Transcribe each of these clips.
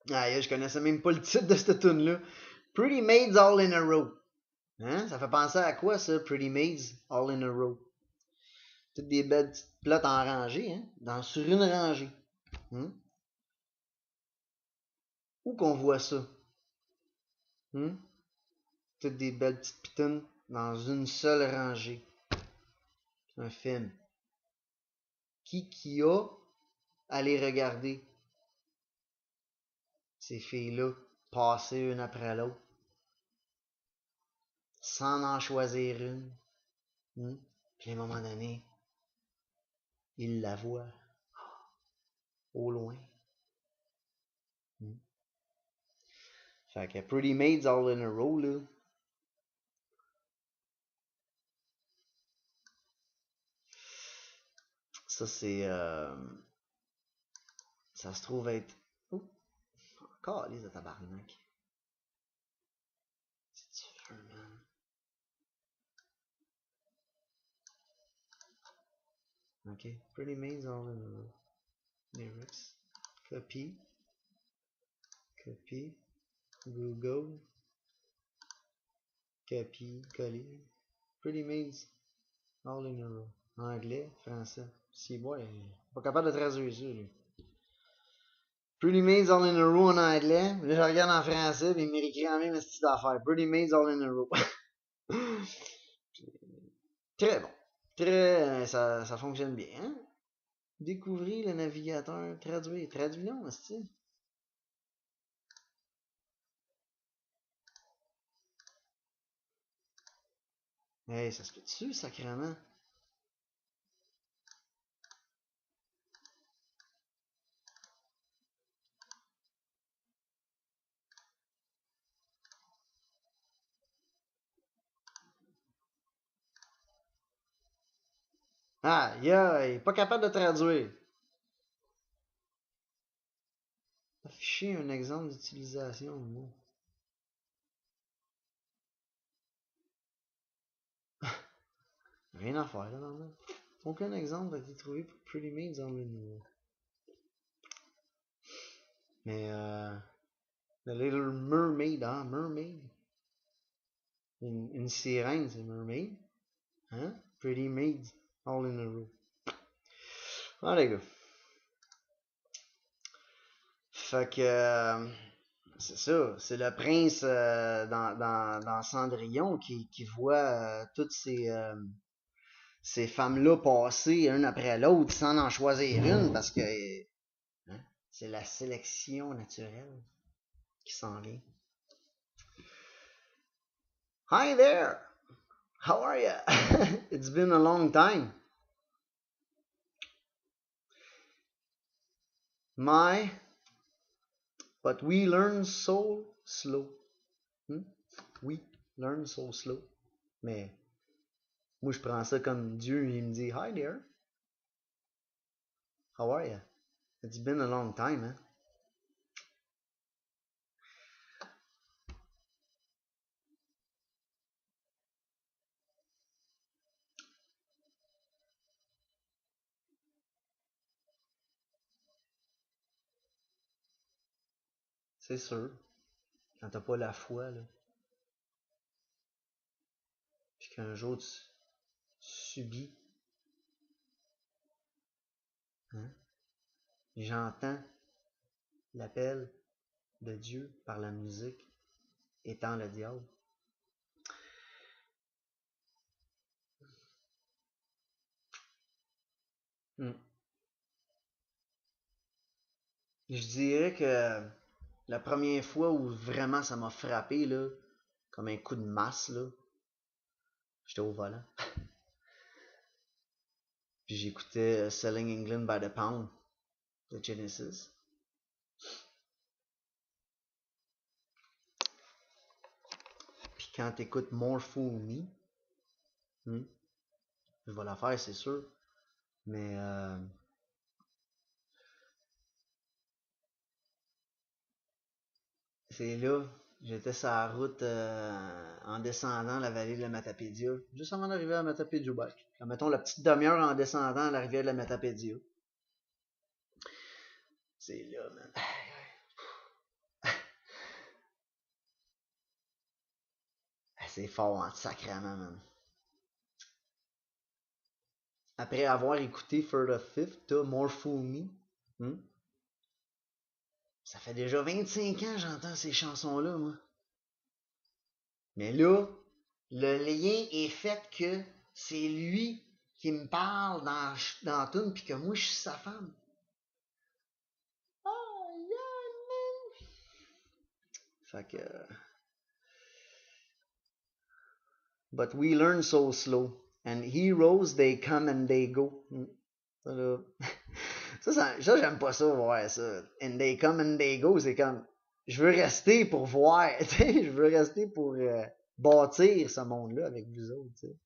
Ah, je connaissais même pas le titre de cette tune-là. Pretty Maids All in a Row. Hein? Ça fait penser à quoi, ça? Pretty Maids All in a Row. Toutes des belles petites plottes en rangée, hein? Sur une rangée. Hein? Où qu'on voit ça? Hein? Toutes des belles petites pitounes dans une seule rangée. Un film. Qui a à les regarder? Ces filles-là, passer une après l'autre. Sans en choisir une. Puis à un moment donné, il la voit au loin. Fait que Pretty Maids All in a Row, là. Ça, c'est... ça se trouve être... Oh, calice de tabarnak. C'est-tu fun, man? Ok. Pretty Maids All in a Row. Lyrics. Copy. Copy. Google. Copy. Coller. Pretty Maids All in a Row. Anglais, français. Si, ouais, pas capable de traduire ça, lui. Pretty Maids All in a Row en anglais. Là, je regarde en français, puis il m'écrit quand même une petite affaire. Pretty Maids All in a Row. Très bon. Très. Ça fonctionne bien, hein? Découvrir le navigateur. Traduire. Traduis non, c'est-tu? Hey, ça se peut-tu, sacrément? Ah, il est pas capable de traduire. Afficher un exemple d'utilisation. Rien à faire, là, dans aucun exemple a été trouvé pour Pretty Maids dans le nouveau. Mais, The Little Mermaid, hein, Mermaid. Une sirène, c'est Mermaid. Hein? Pretty Maids, all in a row. Ah, les gars. Fait que, c'est ça. C'est le prince dans Cendrillon qui voit toutes ces femmes-là passer une après l'autre sans en choisir une parce que hein, c'est la sélection naturelle qui s'en vient. Hi there! How are you? It's been a long time. But we learn so slow. We learn so slow. Mais moi, je prends ça comme Dieu, il me dit, Hi there. How are you? It's been a long time, hein? C'est sûr. Quand t'as pas la foi, là. Puis qu'un jour tu subis. Hein? J'entends l'appel de Dieu par la musique étant le diable. Je dirais que la première fois où vraiment ça m'a frappé, là, comme un coup de masse, là, j'étais au volant. Puis j'écoutais Selling England by the Pound de Genesis. Puis quand t'écoutes More Fool Me, je vais la faire, c'est sûr. Mais c'est là, j'étais sur la route en descendant la vallée de la Matapédia, juste avant d'arriver à Matapédia Back. Mettons la petite demi-heure en descendant à la rivière de la Matapédia. C'est là, man. c'est fort en sacrament, man. Après avoir écouté Third of Fifth, t'as More Fool Me. Ça fait déjà 25 ans que j'entends ces chansons-là, moi. Mais là, le lien est fait que c'est lui qui me parle dans la tune puis que moi, je suis sa femme. Oh, yeah, man! Fait que... But we learn so slow. And heroes, they come and they go. Ça, là... ça j'aime pas ça, voir ça. And they come and they go, c'est comme... Je veux rester pour voir, tu sais. Je veux rester pour bâtir ce monde-là avec vous autres, tu sais.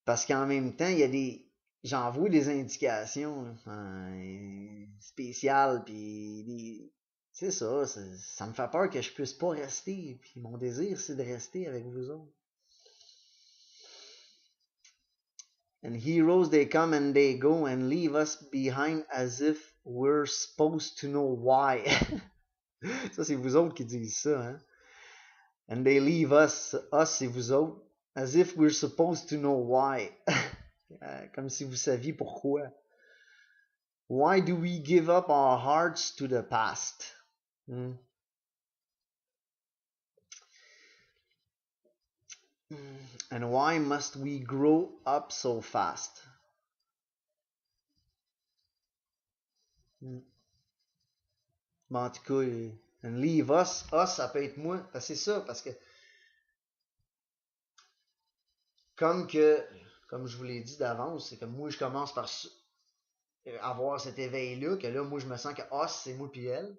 Parce qu'en même temps, il y a des... J'en vois des indications spéciales, puis c'est ça, ça me fait peur que je puisse pas rester, puis mon désir, c'est de rester avec vous autres. And heroes, they come and they go and leave us behind as if we're supposed to know why. Ça, c'est vous autres qui disent ça, hein? And they leave us, c'est vous autres, as if we're supposed to know why. Comme si vous saviez pourquoi. Why do we give up our hearts to the past? And why must we grow up so fast? Mais en tout cas, and leave us, ça peut être moi. C'est ça, parce que comme je vous l'ai dit d'avance, c'est que moi, je commence par avoir cet éveil-là, que là, moi, je me sens que c'est moi puis elle.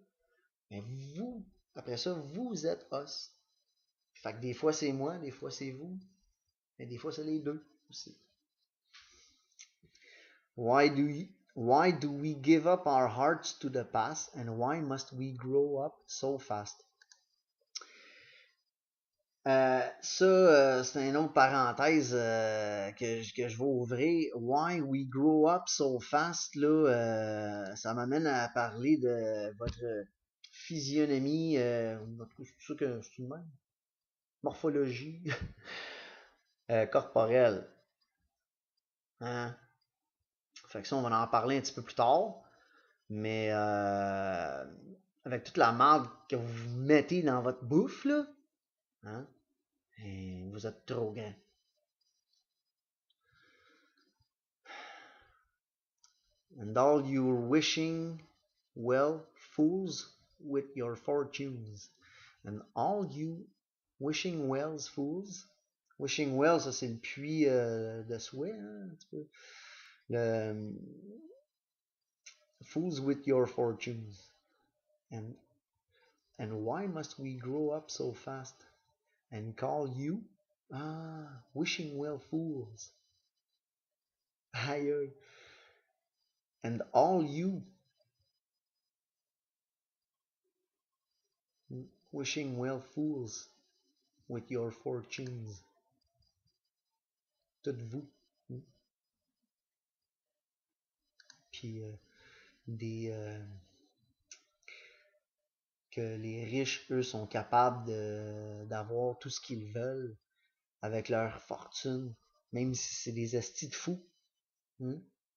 Mais vous, après ça, vous êtes us. Fait que des fois, c'est moi, des fois, c'est vous. Mais des fois, c'est les deux aussi. Why do we give up our hearts to the past, and why must we grow up so fast? C'est une autre parenthèse que je vais ouvrir. Why we grow up so fast, là, ça m'amène à parler de votre physionomie, c'est sûr que c'est une même morphologie corporelle. Hein? Fait que ça, on va en parler un petit peu plus tard. Mais avec toute la marde que vous mettez dans votre bouffe, là, hein, et vous êtes trop grand. And all your wishing well fools with your fortunes. And all you wishing wells fools. Wishing well, ça c'est le puits de souhait, hein, un petit peu. Le fools with your fortunes. And why must we grow up so fast and call you wishing well fools? Aïe. And all you wishing well fools with your fortunes. Toutes vous. Puis que les riches, eux, sont capables d'avoir tout ce qu'ils veulent avec leur fortune, même si c'est des estis de fous.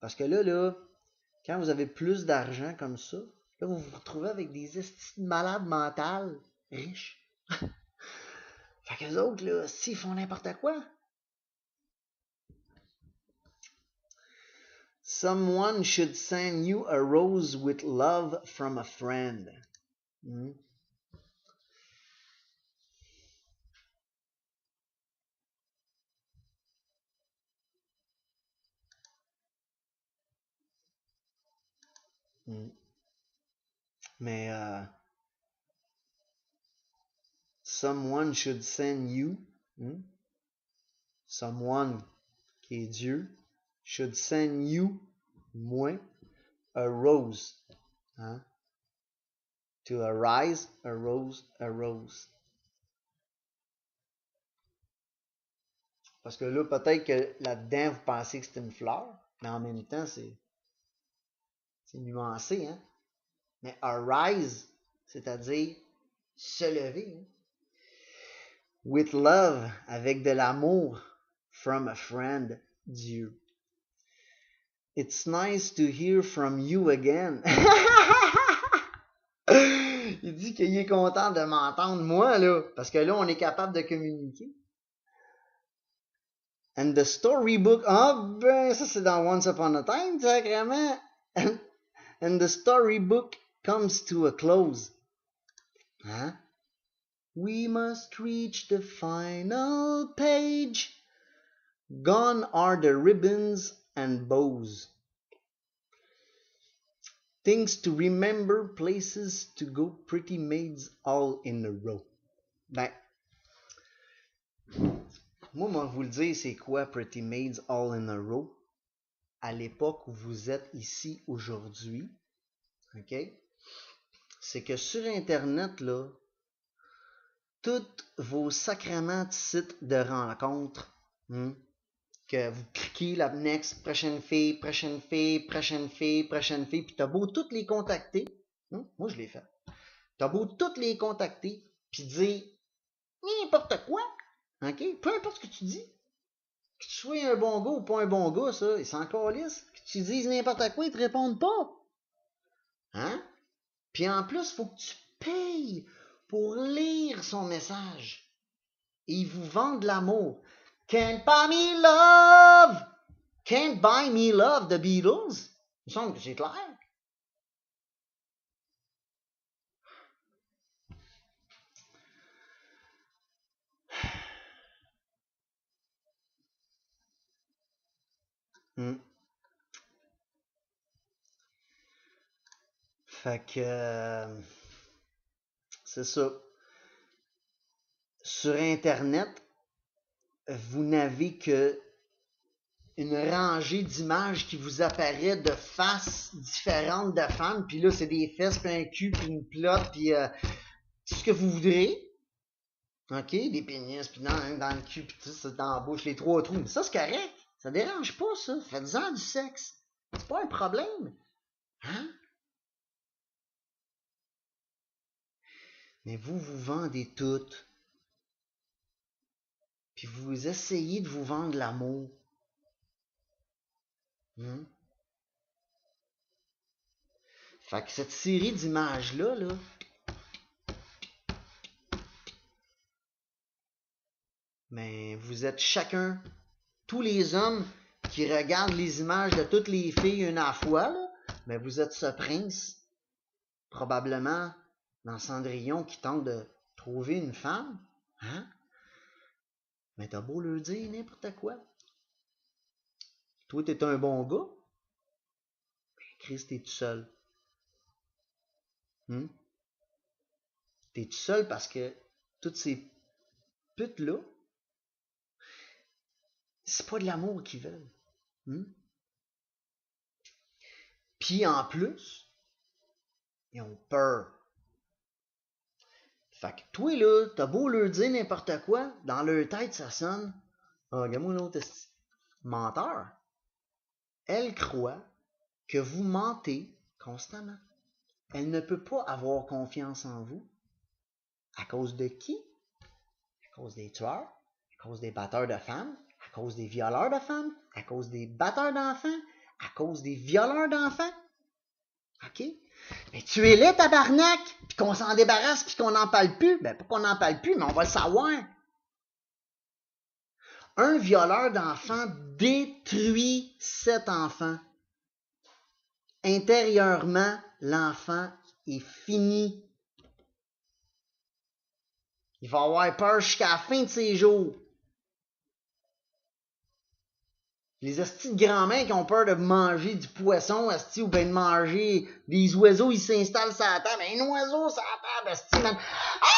Parce que là, quand vous avez plus d'argent comme ça, là, vous vous retrouvez avec des estis de malades mentales riches. Fait qu'eux autres, là, s'ils font n'importe quoi. Someone should send you a rose with love from a friend. Mais someone should send you, someone qui est Dieu, should send you, moi, a rose. Hein? To arise, a rose, a rose. Parce que là, peut-être que là-dedans, vous pensez que c'est une fleur, mais en même temps, c'est nuancé, hein? Mais arise, c'est-à-dire se lever. Hein? With love, avec de l'amour, from a friend, Dieu. It's nice to hear from you again. Il dit qu'il est content de m'entendre, moi, là. Parce que là, on est capable de communiquer. And the storybook. Ah, ben, ça, c'est dans Once Upon a Time, sacrément. And the storybook comes to a close. Hein? We must reach the final page. Gone are the ribbons and bows. Things to remember, places to go, pretty maids all in a row. Ben, moi, vous le dire, c'est quoi Pretty Maids All in a Row? À l'époque où vous êtes ici aujourd'hui, ok? C'est que sur Internet, là, tous vos sacrements de sites de rencontres, que vous cliquez la next, prochaine fille, prochaine fille, prochaine fille, prochaine fille, puis t'as beau toutes les contacter, moi je l'ai fait, t'as beau toutes les contacter, puis dire n'importe quoi, ok? Peu importe ce que tu dis, que tu sois un bon gars ou pas un bon gars, ça, ils s'en calissent. Que tu dises n'importe quoi, ils te répondent pas. Hein? Puis en plus, il faut que tu payes pour lire son message. Et ils vous vendent l'amour. Can't buy me love! Can't buy me love, The Beatles. Il me semble que c'est clair. Fait que c'est ça. Sur Internet, vous n'avez que une rangée d'images qui vous apparaît de faces différentes de femmes, puis là, c'est des fesses, puis un cul, puis une plotte, puis tout ce que vous voudrez. OK? Des pénis, puis dans le cul, puis tout ça, dans la bouche, les trois trous. Mais ça, c'est correct. Ça dérange pas, ça. Faites-en du sexe. C'est pas un problème. Hein? Mais vous vendez tout. Puis vous essayez de vous vendre l'amour. Fait que cette série d'images-là, là, mais vous êtes chacun, tous les hommes qui regardent les images de toutes les filles une à la fois, là, mais vous êtes ce prince, probablement dans Cendrillon, qui tente de trouver une femme, hein? Mais t'as beau leur dire n'importe quoi. Toi, t'es un bon gars, Chris, t'es tout seul. T'es tout seul parce que toutes ces putes-là, c'est pas de l'amour qu'ils veulent. Puis en plus, ils ont peur. Fait que toi, là, t'as beau leur dire n'importe quoi, dans leur tête, ça sonne. Ah, regarde-moi l'autre menteur. Elle croit que vous mentez constamment. Elle ne peut pas avoir confiance en vous. À cause de qui? À cause des tueurs, à cause des batteurs de femmes, à cause des violeurs de femmes, à cause des batteurs d'enfants, à cause des violeurs d'enfants. OK? Mais tuez-les, tabarnak! Puis qu'on s'en débarrasse, puis qu'on n'en parle plus. Ben, pas qu'on n'en parle plus, mais on va le savoir. Un violeur d'enfants détruit 7 enfants. Intérieurement, l'enfant est fini. Il va avoir peur jusqu'à la fin de ses jours. Les hosties de grand-mères qui ont peur de manger du poisson, hostie, ou bien de manger des oiseaux, ils s'installent sur la table. Un oiseau sur la table, hostie, man. Ah!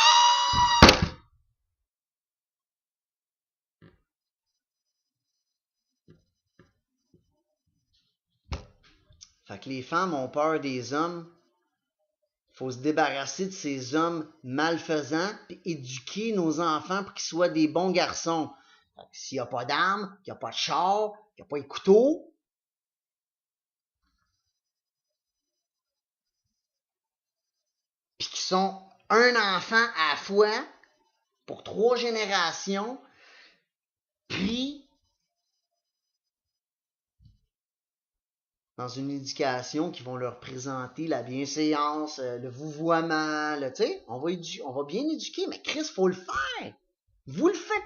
Fait que les femmes ont peur des hommes. Faut se débarrasser de ces hommes malfaisants et éduquer nos enfants pour qu'ils soient des bons garçons. S'il n'y a pas d'armes, qu'il n'y a pas de char, qu'il n'y a pas de couteau, puis qu'ils sont un enfant à la fois pour 3 générations, pris dans une éducation qui vont leur présenter la bienséance, le vouvoiement, tu sais, on va bien éduquer, mais Chris, faut le faire. Vous le faites